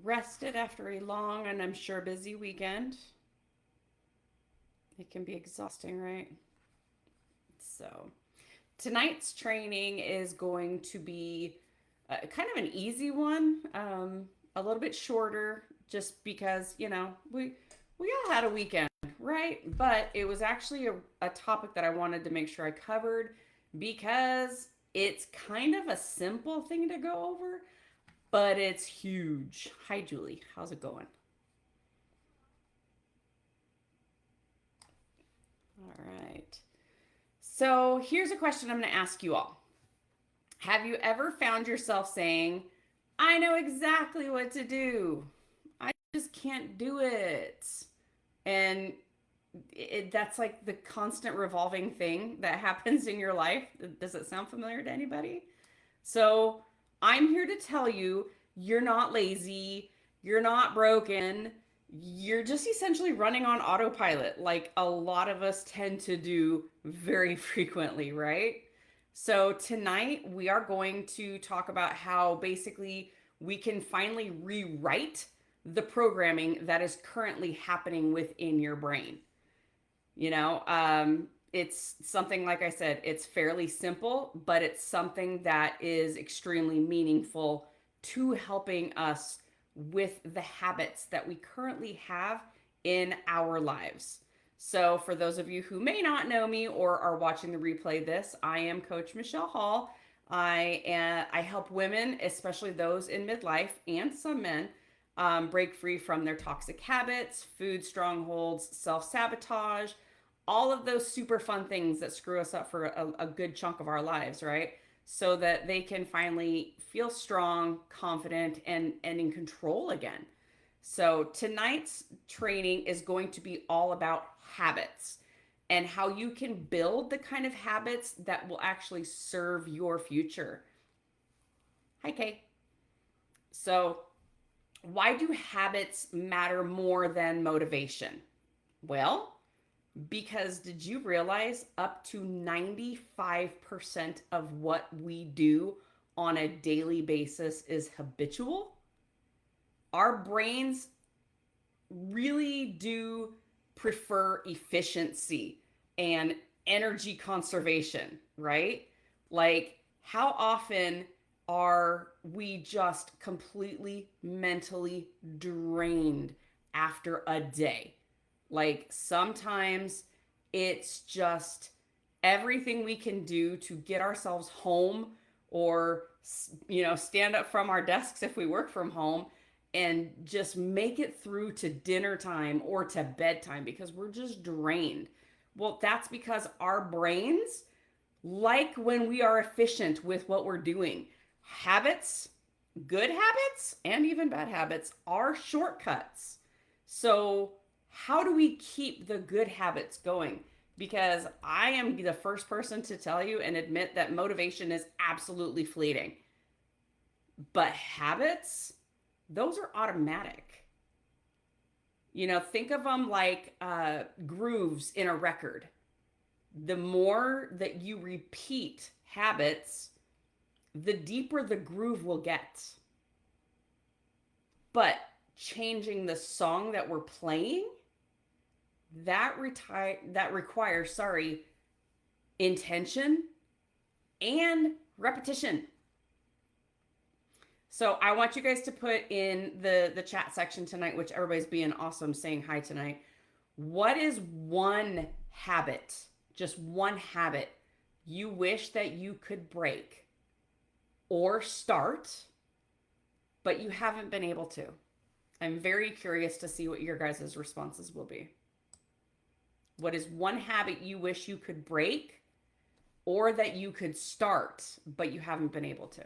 rested after a long and I'm sure busy weekend. It can be exhausting, right? So, tonight's training is going to be kind of an easy one, a little bit shorter, just because we all had a weekend, right? But it was actually a topic that I wanted to make sure I covered because it's kind of a simple thing to go over, but it's huge. Hi, Julie. How's it going? All right. So here's a question I'm going to ask you all. Have you ever found yourself saying, I know exactly what to do? I just can't do it. And that's like the constant revolving thing that happens in your life. Does it sound familiar to anybody? So I'm here to tell you you're not lazy, you're not broken, you're just essentially running on autopilot, like a lot of us tend to do very frequently, right? So tonight we are going to talk about how basically we can finally rewrite the programming that is currently happening within your brain. It's something, like I said, it's fairly simple, but it's something that is extremely meaningful to helping us with the habits that we currently have in our lives. So, for those of you who may not know me or are watching the replay this, I am Coach Michelle Hall. I help women, especially those in midlife and some men, break free from their toxic habits, food strongholds, self sabotage, all of those super fun things that screw us up for a good chunk of our lives, right? So that they can finally feel strong, confident, and in control again. So tonight's training is going to be all about habits and how you can build the kind of habits that will actually serve your future. Hi, Kay. So, why do habits matter more than motivation? Well, because did you realize up to 95% of what we do on a daily basis is habitual? Our brains really do prefer efficiency and energy conservation, right? Like, how often are we just completely mentally drained after a day? Like, sometimes it's just everything we can do to get ourselves home or, stand up from our desks if we work from home and just make it through to dinner time or to bedtime because we're just drained. Well, that's because our brains like when we are efficient with what we're doing. Habits, good habits, and even bad habits are shortcuts. So, how do we keep the good habits going? Because I am the first person to tell you and admit that motivation is absolutely fleeting. But habits, those are automatic. Think of them like grooves in a record. The more that you repeat habits, the deeper the groove will get. But changing the song that we're playing, that requires, intention and repetition. So I want you guys to put in the chat section tonight, which everybody's being awesome saying hi tonight. What is one habit, just one habit, you wish that you could break or start, but you haven't been able to? I'm very curious to see what your guys' responses will be. What is one habit you wish you could break or that you could start, but you haven't been able to?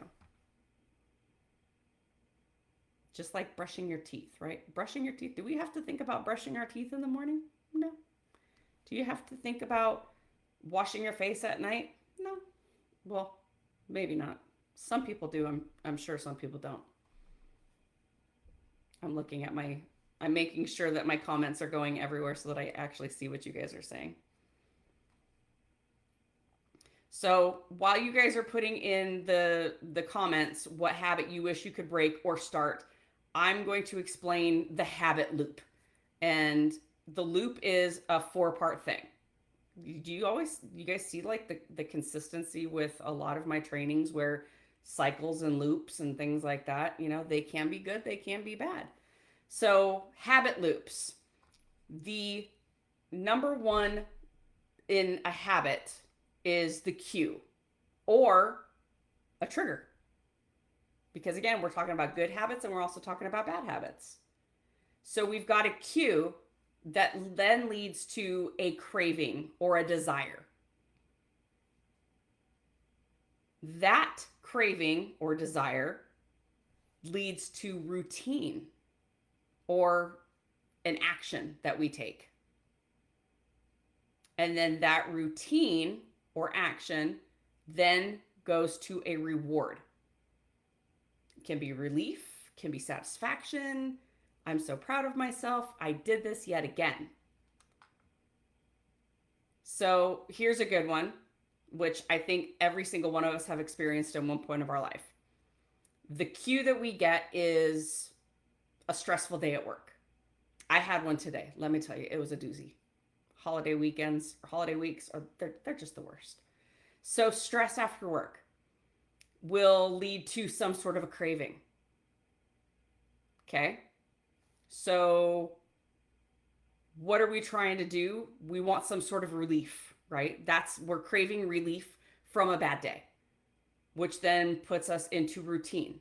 Just like brushing your teeth, right? Brushing your teeth. Do we have to think about brushing our teeth in the morning? No. Do you have to think about washing your face at night? No. Well, maybe not. Some people do. I'm sure some people don't. I'm looking at I'm making sure that my comments are going everywhere so that I actually see what you guys are saying. So while you guys are putting in the comments, what habit you wish you could break or start, I'm going to explain the habit loop. And the loop is a 4-part thing. You guys see like the consistency with a lot of my trainings where cycles and loops and things like that, they can be good, they can be bad. So, habit loops. The number one in a habit is the cue or a trigger. Because again, we're talking about good habits and we're also talking about bad habits. So we've got a cue that then leads to a craving or a desire. That craving or desire leads to routine or an action that we take. And then that routine or action then goes to a reward. It can be relief, can be satisfaction. I'm so proud of myself. I did this yet again. So here's a good one, which I think every single one of us have experienced at one point of our life. The cue that we get is a stressful day at work. I had one today. Let me tell you, it was a doozy. Holiday weekends, holiday weeks, they're just the worst. So stress after work will lead to some sort of a craving. Okay? So what are we trying to do? We want some sort of relief, right? We're craving relief from a bad day, which then puts us into routine.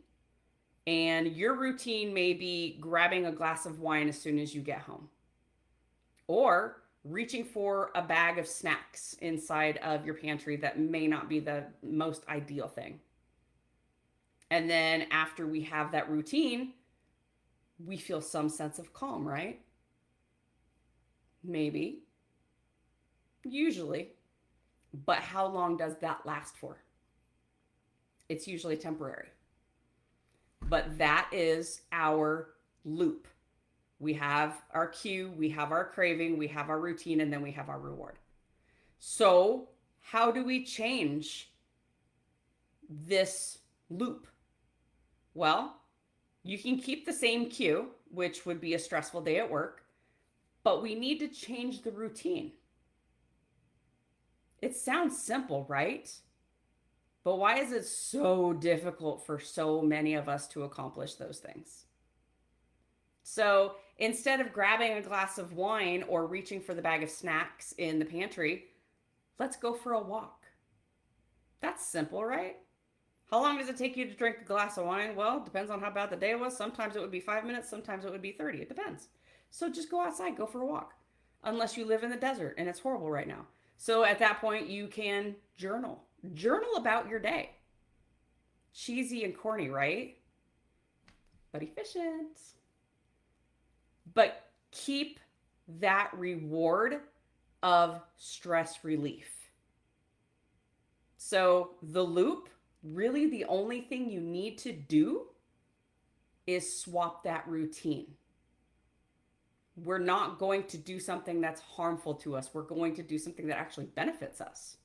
And your routine may be grabbing a glass of wine as soon as you get home, or reaching for a bag of snacks inside of your pantry that may not be the most ideal thing. And then after we have that routine, we feel some sense of calm, right? Maybe. Usually. But how long does that last for? It's usually temporary. But that is our loop. We have our cue, we have our craving, we have our routine, and then we have our reward. So, how do we change this loop? Well, you can keep the same cue, which would be a stressful day at work, but we need to change the routine. It sounds simple, right? But why is it so difficult for so many of us to accomplish those things? So instead of grabbing a glass of wine or reaching for the bag of snacks in the pantry, let's go for a walk. That's simple, right? How long does it take you to drink a glass of wine? Well, it depends on how bad the day was. Sometimes it would be 5 minutes, sometimes it would be 30. It depends. So just go outside, go for a walk. Unless you live in the desert and it's horrible right now. So at that point, you can journal. Journal about your day. Cheesy and corny, right? But efficient. But keep that reward of stress relief. So the loop, really the only thing you need to do is swap that routine. We're not going to do something that's harmful to us. We're going to do something that actually benefits us.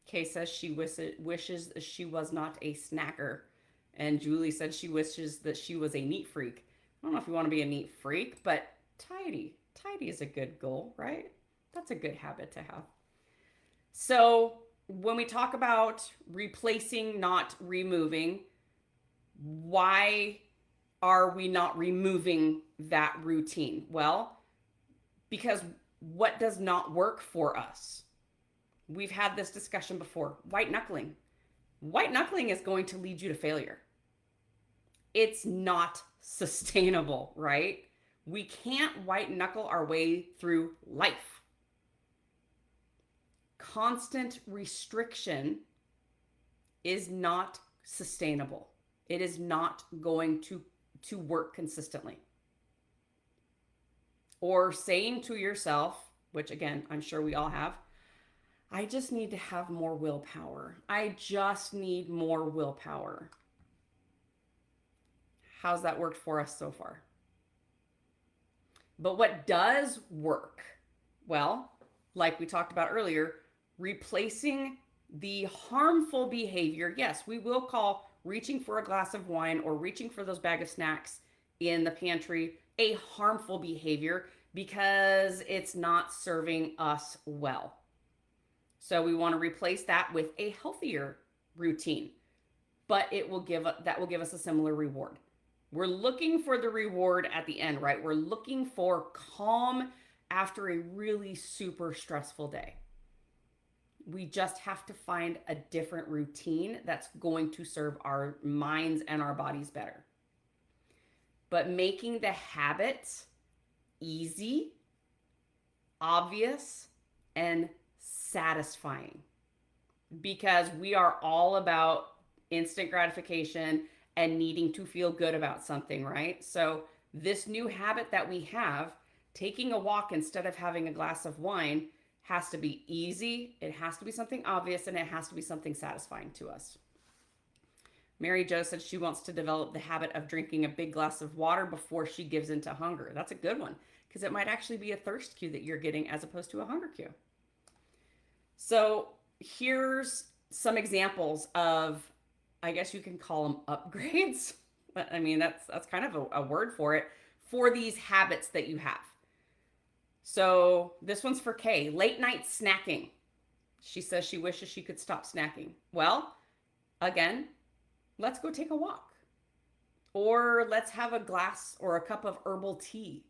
Kay says she wishes she was not a snacker. And Julie said she wishes that she was a neat freak. I don't know if you want to be a neat freak, but tidy. Tidy is a good goal, right? That's a good habit to have. So when we talk about replacing, not removing, why are we not removing that routine? Well, because what does not work for us? We've had this discussion before. White knuckling. White knuckling is going to lead you to failure. It's not sustainable, right? We can't white knuckle our way through life. Constant restriction is not sustainable. It is not going to work consistently. Or saying to yourself, which again, I'm sure we all have, I just need to have more willpower. I just need more willpower. How's that worked for us so far? But what does work? Well, like we talked about earlier, replacing the harmful behavior. Yes, we will call reaching for a glass of wine or reaching for those bag of snacks in the pantry a harmful behavior because it's not serving us well. So we want to replace that with a healthier routine, but that will give us a similar reward. We're looking for the reward at the end, right? We're looking for calm after a really super stressful day. We just have to find a different routine that's going to serve our minds and our bodies better. But making the habit easy, obvious, and satisfying, because we are all about instant gratification and needing to feel good about something, right? So, this new habit that we have, taking a walk instead of having a glass of wine, has to be easy, it has to be something obvious, and it has to be something satisfying to us. Mary Jo said she wants to develop the habit of drinking a big glass of water before she gives into hunger. That's a good one because it might actually be a thirst cue that you're getting as opposed to a hunger cue. So here's some examples of, I guess you can call them upgrades. I mean, that's kind of a word for it, for these habits that you have. So this one's for Kay. Late night snacking. She says she wishes she could stop snacking. Well, again, let's go take a walk. Or let's have a glass or a cup of herbal tea.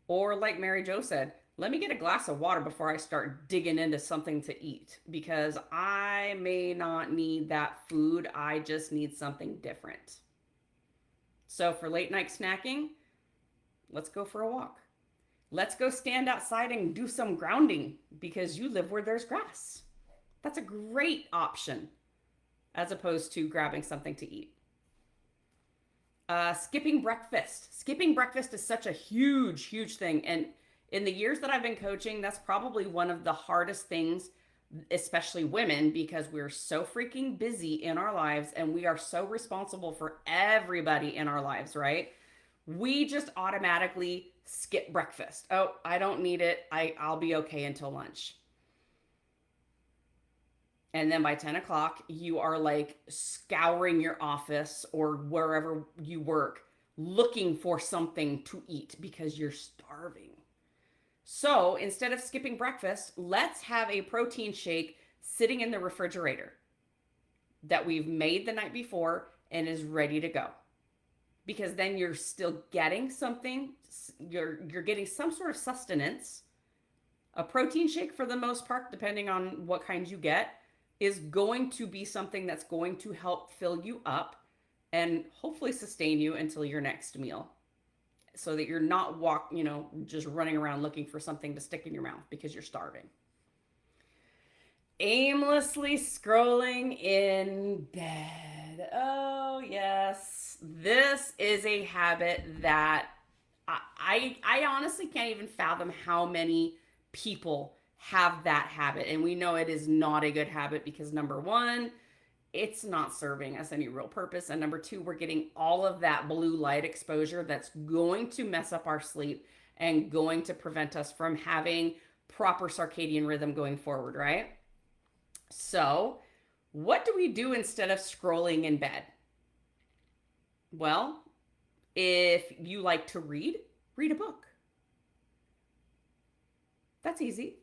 Or like Mary Jo said, let me get a glass of water before I start digging into something to eat, because I may not need that food. I just need something different. So for late night snacking, let's go for a walk. Let's go stand outside and do some grounding because you live where there's grass. That's a great option as opposed to grabbing something to eat. Skipping breakfast. Skipping breakfast is such a huge, huge thing. And in the years that I've been coaching, that's probably one of the hardest things, especially women, because we're so freaking busy in our lives and we are so responsible for everybody in our lives, right? We just automatically skip breakfast. Oh, I don't need it. I'll be okay until lunch. And then by 10 o'clock, you are like scouring your office or wherever you work, looking for something to eat because you're starving. So instead of skipping breakfast, let's have a protein shake sitting in the refrigerator that we've made the night before and is ready to go. Because then you're still getting something, you're getting some sort of sustenance. A protein shake, for the most part, depending on what kind you get, is going to be something that's going to help fill you up and hopefully sustain you until your next meal, so that you're not just running around looking for something to stick in your mouth because you're starving. Aimlessly scrolling in bed. Oh, yes. This is a habit that I honestly can't even fathom how many people have that habit. And we know it is not a good habit because, number one, it's not serving us any real purpose. And number two, we're getting all of that blue light exposure that's going to mess up our sleep and going to prevent us from having proper circadian rhythm going forward, right? So, what do we do instead of scrolling in bed? Well, if you like to read a book. That's easy.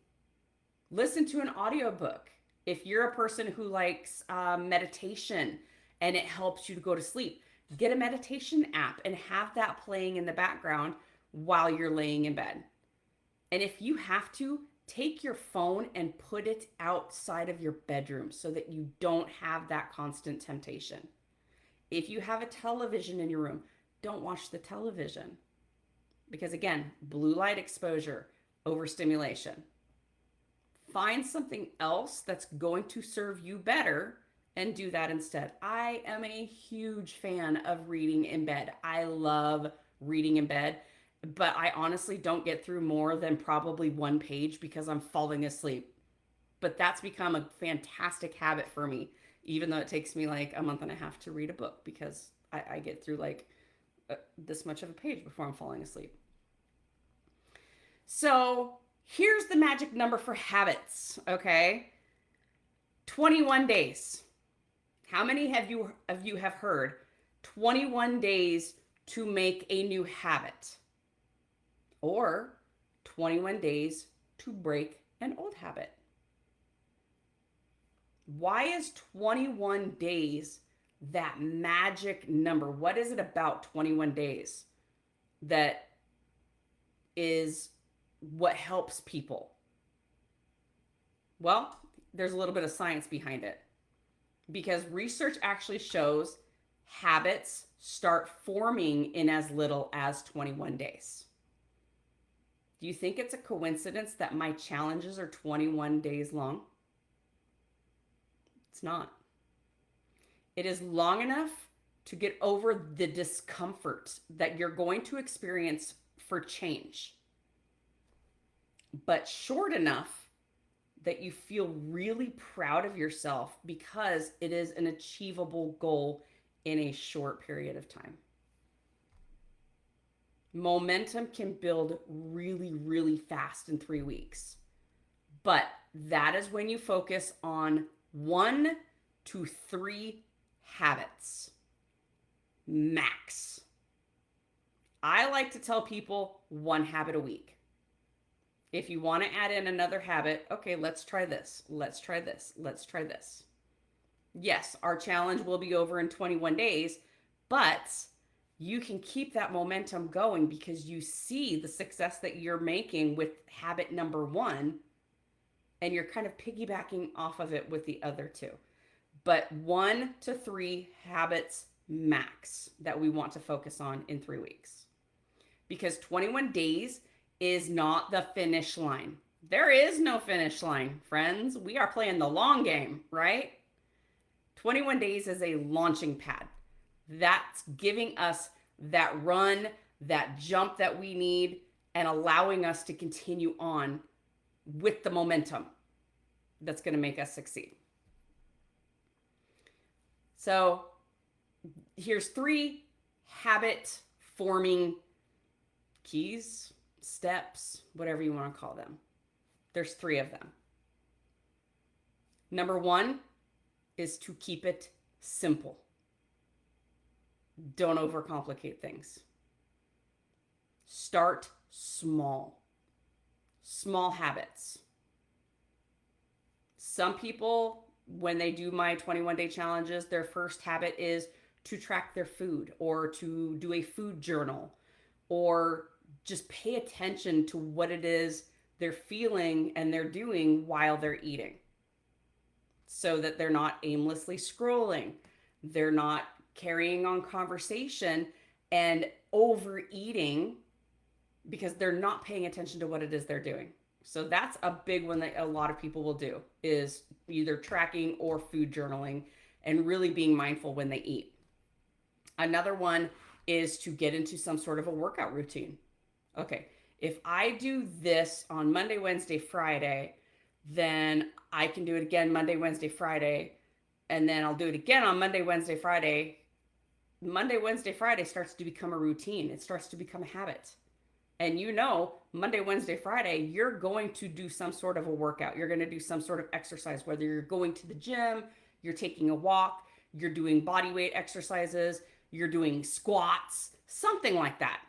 Listen to an audiobook. If you're a person who likes meditation and it helps you to go to sleep, get a meditation app and have that playing in the background while you're laying in bed. And if you have to, take your phone and put it outside of your bedroom so that you don't have that constant temptation. If you have a television in your room, don't watch the television. Because again, blue light exposure, overstimulation. Find something else that's going to serve you better and do that instead. I am a huge fan of reading in bed. I love reading in bed, but I honestly don't get through more than probably one page because I'm falling asleep. But that's become a fantastic habit for me, even though it takes me like a month and a half to read a book because I get through like this much of a page before I'm falling asleep. So here's the magic number for habits, okay? 21 days. How many of you have heard 21 days to make a new habit or 21 days to break an old habit? Why is 21 days that magic number? What is it about 21 days that is what helps people? Well, there's a little bit of science behind it because research actually shows habits start forming in as little as 21 days. Do you think it's a coincidence that my challenges are 21 days long? It's not. It is long enough to get over the discomfort that you're going to experience for change, but short enough that you feel really proud of yourself because it is an achievable goal in a short period of time. Momentum can build really, really fast in 3 weeks, but that is when you focus on 1 to 3 habits max. I like to tell people 1 habit a week. If you want to add in another habit, okay, let's try this. Let's try this. Let's try this. Yes, our challenge will be over in 21 days, but you can keep that momentum going because you see the success that you're making with habit number 1, and you're kind of piggybacking off of it with the other 2. But 1 to 3 habits max that we want to focus on in 3 weeks. Because 21 days is not the finish line. There is no finish line, friends. We are playing the long game, right? 21 days is a launching pad. That's giving us that run, that jump that we need, and allowing us to continue on with the momentum that's going to make us succeed. So here's 3 habit forming keys, steps, whatever you want to call them. There's 3 of them. Number 1 is to keep it simple. Don't overcomplicate things. Start small. Small habits. Some people, when they do my 21-day challenges, their first habit is to track their food or to do a food journal or just pay attention to what it is they're feeling and they're doing while they're eating so that they're not aimlessly scrolling. They're not carrying on conversation and overeating because they're not paying attention to what it is they're doing. So that's a big one that a lot of people will do, is either tracking or food journaling and really being mindful when they eat. Another one is to get into some sort of a workout routine. Okay, if I do this on Monday, Wednesday, Friday, then I can do it again Monday, Wednesday, Friday, and then I'll do it again on Monday, Wednesday, Friday. Monday, Wednesday, Friday starts to become a routine. It starts to become a habit. And you know, Monday, Wednesday, Friday, you're going to do some sort of a workout. You're going to do some sort of exercise, whether you're going to the gym, you're taking a walk, you're doing body weight exercises, you're doing squats, something like that.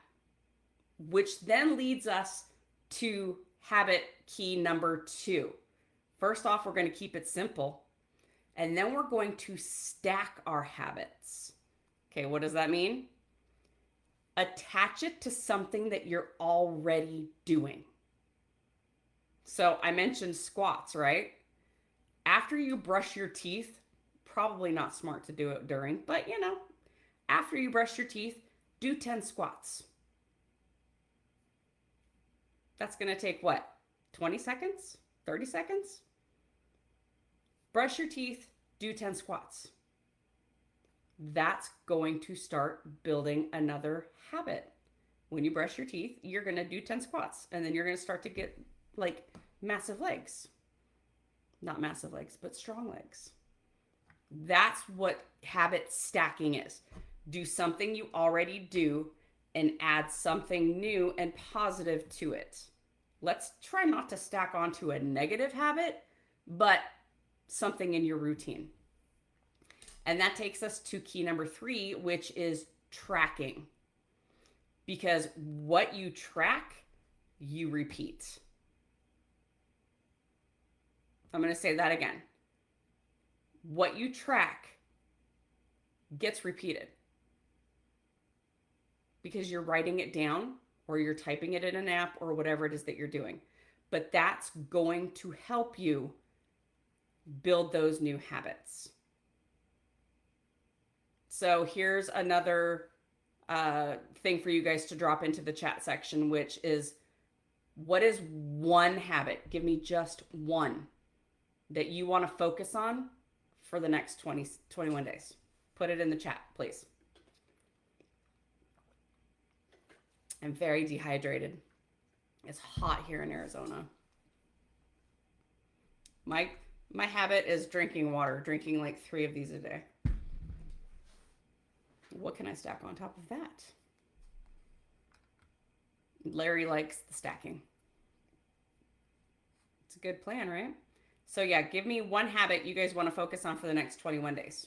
Which then leads us to habit key number 2. First off, we're going to keep it simple. And then we're going to stack our habits. Okay, what does that mean? Attach it to something that you're already doing. So I mentioned squats, right? After you brush your teeth, probably not smart to do it during, but you know, after you brush your teeth, do 10 squats. That's going to take what? 20 seconds? 30 seconds? Brush your teeth, do 10 squats. That's going to start building another habit. When you brush your teeth, you're going to do 10 squats, and then you're going to start to get like massive legs. Not massive legs, but strong legs. That's what habit stacking is. Do something you already do and add something new and positive to it. Let's try not to stack onto a negative habit, but something in your routine. And that takes us to key number 3, which is tracking. Because what you track, you repeat. I'm going to say that again. What you track gets repeated. Because you're writing it down or you're typing it in an app or whatever it is that you're doing. But that's going to help you build those new habits. So here's another thing for you guys to drop into the chat section, which is, what is one habit? Give me just one that you want to focus on for the next 21 days. Put it in the chat, please. I'm very dehydrated. It's hot here in Arizona. My habit is drinking water, drinking like 3 of these a day. What can I stack on top of that? Larry likes the stacking. It's a good plan, right? So yeah, give me one habit you guys want to focus on for the next 21 days.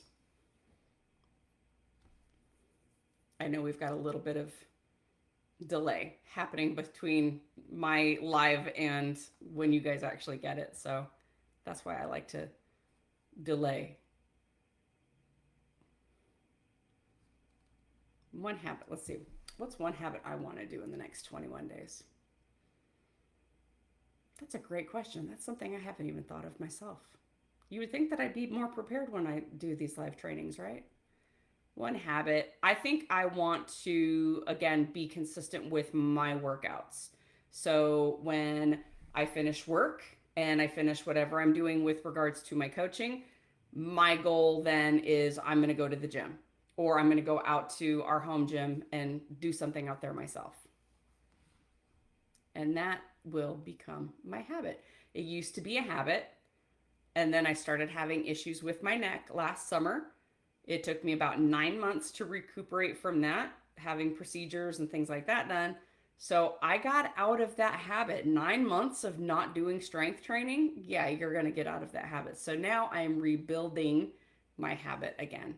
I know we've got a little bit of delay happening between my live and when you guys actually get it. So that's why I like to delay. One habit. Let's see. What's one habit I want to do in the next 21 days? That's a great question. That's something I haven't even thought of myself. You would think that I'd be more prepared when I do these live trainings, right? One habit. I think I want to, again, be consistent with my workouts. So when I finish work and I finish whatever I'm doing with regards to my coaching, my goal then is I'm going to go to the gym, or I'm going to go out to our home gym and do something out there myself. And that will become my habit. It used to be a habit, and then I started having issues with my neck last summer. It took me about 9 months to recuperate from that, having procedures and things like that done. So I got out of that habit. 9 months of not doing strength training, yeah, you're going to get out of that habit. So now I'm rebuilding my habit again.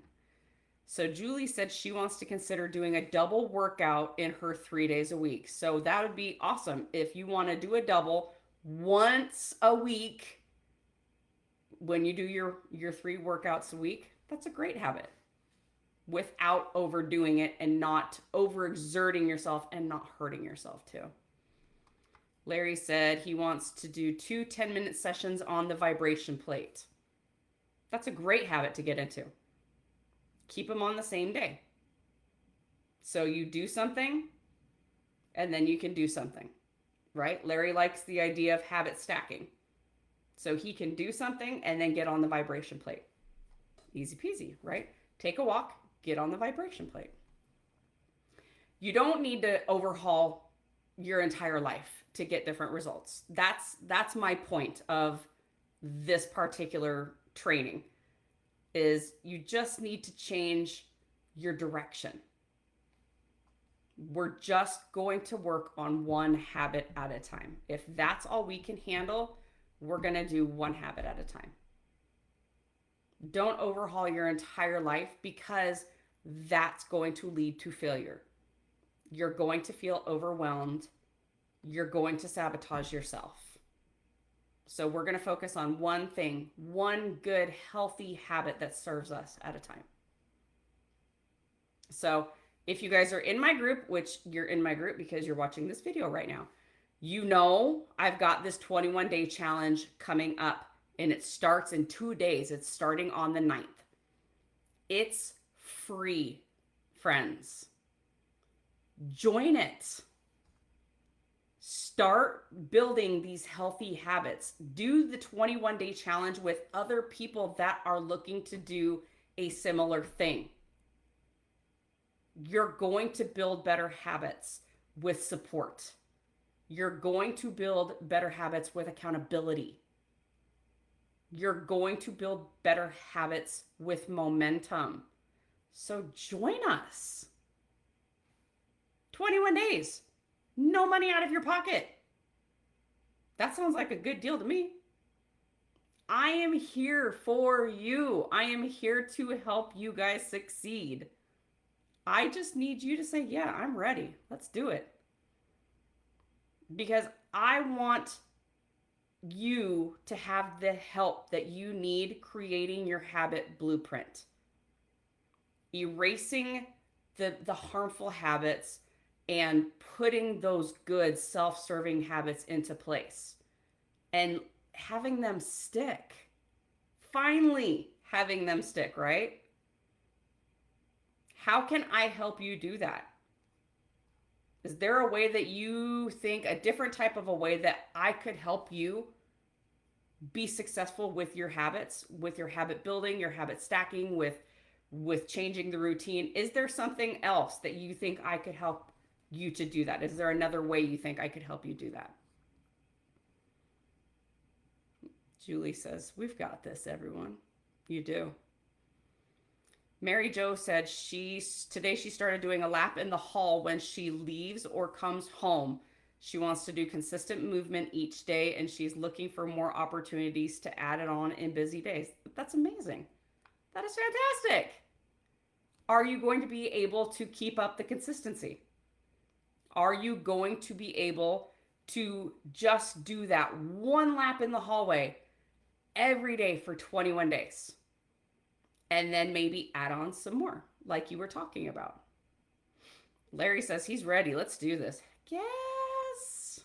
So Julie said she wants to consider doing a double workout in her 3 days a week. So that would be awesome. If you want to do a double once a week when you do your 3 workouts a week, that's a great habit without overdoing it and not overexerting yourself and not hurting yourself too. Larry said he wants to do 2 10-minute sessions on the vibration plate. That's a great habit to get into. Keep them on the same day. So you do something and then you can do something, right? Larry likes the idea of habit stacking. So he can do something and then get on the vibration plate. Easy peasy, right? Take a walk, get on the vibration plate. You don't need to overhaul your entire life to get different results. That's my point of this particular training, is you just need to change your direction. We're just going to work on one habit at a time. If that's all we can handle, we're going to do one habit at a time. Don't overhaul your entire life, because that's going to lead to failure. You're going to feel overwhelmed. You're going to sabotage yourself. So we're going to focus on one thing, one good, healthy habit that serves us at a time. So if you guys are in my group, which you're in my group because you're watching this video right now, you know I've got this 21-day challenge coming up, and it starts in 2 days. It's starting on the 9th. It's free, friends. Join it. Start building these healthy habits. Do the 21-day challenge with other people that are looking to do a similar thing. You're going to build better habits with support. You're going to build better habits with accountability. You're going to build better habits with momentum. So join us. 21 days. No money out of your pocket. That sounds like a good deal to me. I am here for you. I am here to help you guys succeed. I just need you to say, yeah, I'm ready. Let's do it. Because I want you to have the help that you need creating your habit blueprint, erasing the harmful habits and putting those good self-serving habits into place and having them stick. Finally, having them stick, right? How can I help you do that? Is there a way that you think, a different type of a way that I could help you be successful with your habits, with your habit building, your habit stacking, with changing the routine? Is there something else that you think I could help you to do that? Is there another way you think I could help you do that? Julie says, we've got this, everyone. You do. Mary Jo said today she started doing a lap in the hall when she leaves or comes home. She wants to do consistent movement each day, and she's looking for more opportunities to add it on in busy days. That's amazing. That is fantastic. Are you going to be able to keep up the consistency? Are you going to be able to just do that one lap in the hallway every day for 21 days? And then maybe add on some more, like you were talking about. Larry says he's ready. Let's do this. Yes.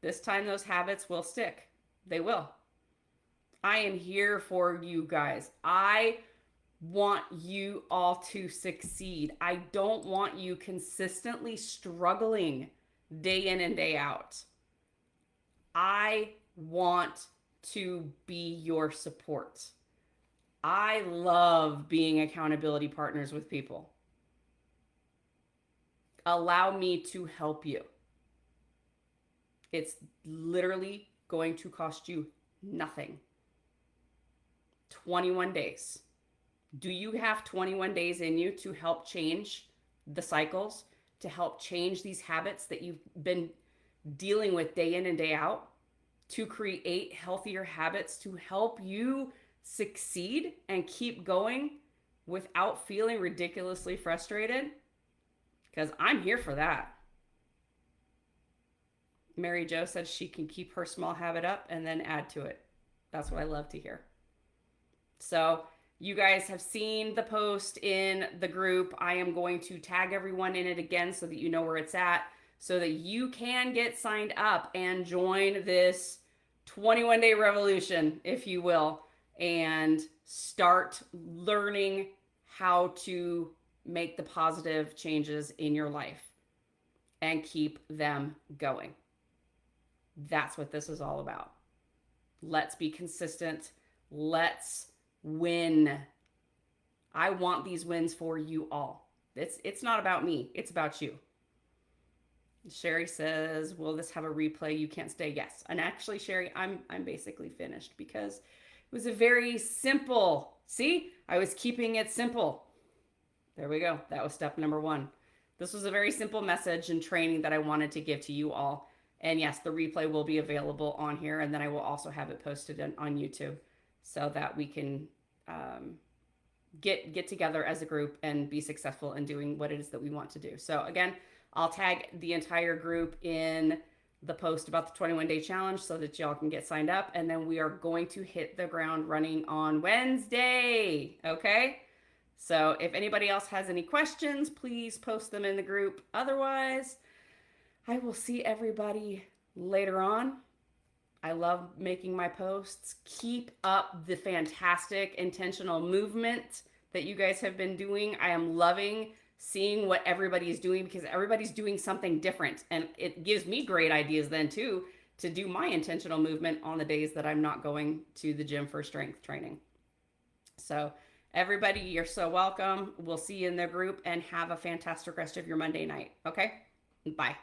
This time those habits will stick. They will. I am here for you guys. I want you all to succeed. I don't want you consistently struggling day in and day out. I want to be your support. I love being accountability partners with people. Allow me to help you. It's literally going to cost you nothing. 21 days. Do you have 21 days in you to help change the cycles, to help change these habits that you've been dealing with day in and day out, to create healthier habits to help you succeed and keep going without feeling ridiculously frustrated? Because I'm here for that. Mary Jo says she can keep her small habit up and then add to it. That's what I love to hear. So you guys have seen the post in the group. I am going to tag everyone in it again so that you know where it's at, so that you can get signed up and join this 21-day revolution, if you will, and start learning how to make the positive changes in your life and keep them going. That's what this is all about. Let's be consistent. Let's win. I want these wins for you all. It's not about me. It's about you. Sherry says, will this have a replay? You can't stay. Yes. And actually, Sherry, I'm basically finished because it was a very simple, see, I was keeping it simple. There we go. That was step number 1. This was a very simple message and training that I wanted to give to you all. And yes, the replay will be available on here. And then I will also have it posted on YouTube so that we can get together as a group and be successful in doing what it is that we want to do. So again, I'll tag the entire group in the post about the 21-day challenge so that y'all can get signed up. And then we are going to hit the ground running on Wednesday. Okay? So if anybody else has any questions, please post them in the group. Otherwise, I will see everybody later on. I love making my posts. Keep up the fantastic intentional movement that you guys have been doing. I am loving seeing what everybody is doing because everybody's doing something different. And it gives me great ideas then too to do my intentional movement on the days that I'm not going to the gym for strength training. So everybody, you're so welcome. We'll see you in the group and have a fantastic rest of your Monday night. Okay? Bye.